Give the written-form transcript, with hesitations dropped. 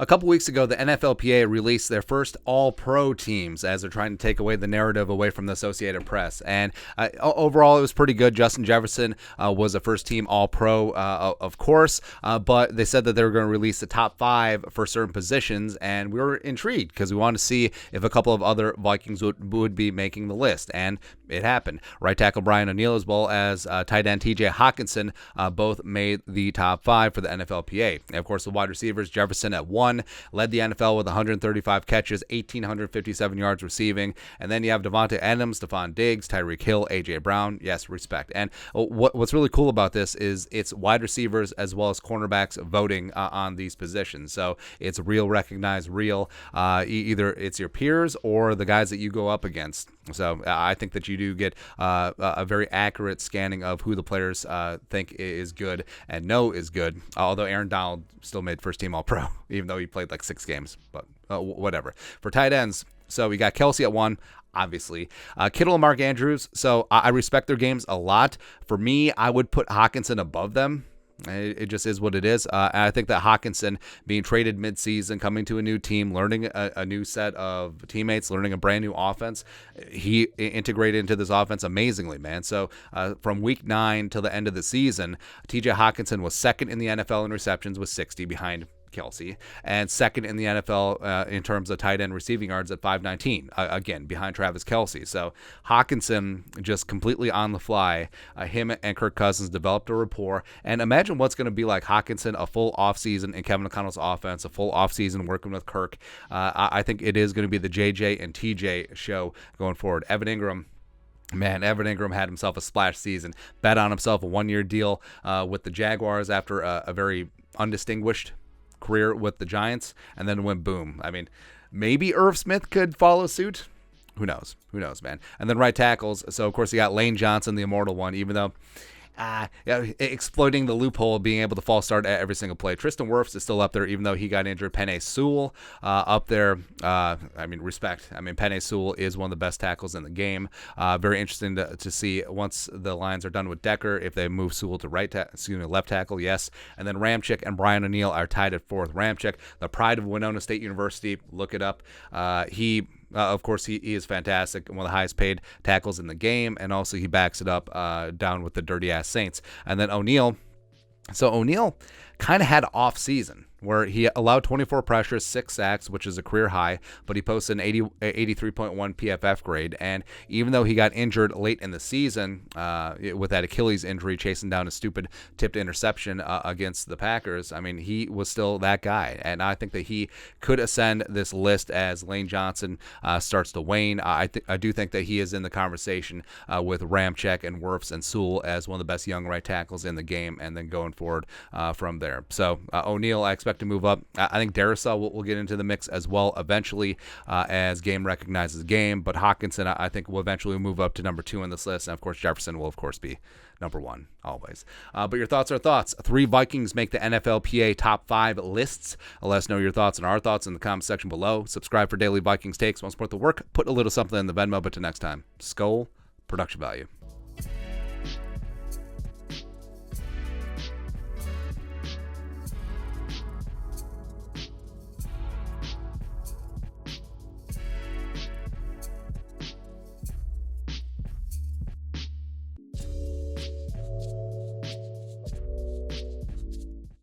A couple weeks ago, the NFLPA released their first all-pro teams as they're trying to take away the narrative away from the Associated Press. And overall, it was pretty good. Justin Jefferson was a first-team all-pro, of course, but they said that they were going to release the top 5 for certain positions, and we were intrigued because we wanted to see if a couple of other Vikings would be making the list, and it happened. Right tackle Brian O'Neill as well as tight end TJ Hockenson both made the top 5 for the NFLPA. And of course, the wide receivers, Jefferson at 1, led the NFL with 135 catches, 1,857 yards receiving. And then you have Devontae Adams, Stephon Diggs, Tyreek Hill, A.J. Brown. Yes, respect. And what's really cool about this is it's wide receivers as well as cornerbacks voting on these positions. So it's real, recognized, real. Either it's your peers or the guys that you go up against. So I think that you do get a very accurate scanning of who the players think is good and know is good. Although Aaron Donald still made first team All-Pro, even though he played like 6 games. But whatever. For tight ends, so we got Kelsey at 1. Obviously, Kittle and Mark Andrews. So I respect their games a lot. For me, I would put Hockenson above them. It just is what it is. I think that Hockenson being traded midseason, coming to a new team, learning a new set of teammates, learning a brand new offense, he integrated into this offense amazingly, man. So from week 9 till the end of the season, TJ Hockenson was second in the NFL in receptions with 60 behind Kelsey, and second in the NFL in terms of tight end receiving yards at 519, again behind Travis Kelsey. So Hockenson just completely on the fly. Him and Kirk Cousins developed a rapport, and imagine what's going to be like Hockenson a full offseason in Kevin O'Connell's offense, a full offseason working with Kirk. I think it is going to be the JJ and TJ show going forward. Evan Ingram had himself a splash season, bet on himself a 1-year deal with the Jaguars after a very undistinguished career with the Giants, and then went boom. I mean, maybe Irv Smith could follow suit. Who knows, man. And then right tackles. So of course you got Lane Johnson, the immortal one, even though exploiting the loophole of being able to false start at every single play. Tristan Wirfs is still up there, even though he got injured. Penei Sewell up there. Respect. Penei Sewell is one of the best tackles in the game. Very interesting to see once the Lions are done with Decker if they move Sewell to left tackle. Yes, and then Ramczyk and Brian O'Neill are tied at 4th. Ramczyk, the pride of Winona State University. Look it up. Of course, he is fantastic, one of the highest paid tackles in the game, and also he backs it up down with the dirty-ass Saints. And then O'Neill. So O'Neill kind of had an off season where he allowed 24 pressures, 6 sacks, which is a career high, but he posted an 83.1 PFF grade. And even though he got injured late in the season with that Achilles injury, chasing down a stupid tipped interception against the Packers, he was still that guy. And I think that he could ascend this list as Lane Johnson starts to wane. I do think that he is in the conversation with Ramczyk and Wirfs and Sewell as one of the best young right tackles in the game, and then going forward from there. So O'Neill, I expect to move up. I think Darrisaw will get into the mix as well eventually as game recognizes game, but Hockenson I think will eventually move up to number 2 on this list, and of course Jefferson will of course be number 1 always. But your thoughts are thoughts. 3 Vikings make the NFLPA top 5 lists. Let us know your thoughts and our thoughts in the comments section below. Subscribe for daily Vikings takes. Want to support the work? Put a little something in the Venmo. But till next time, Skull Production Value.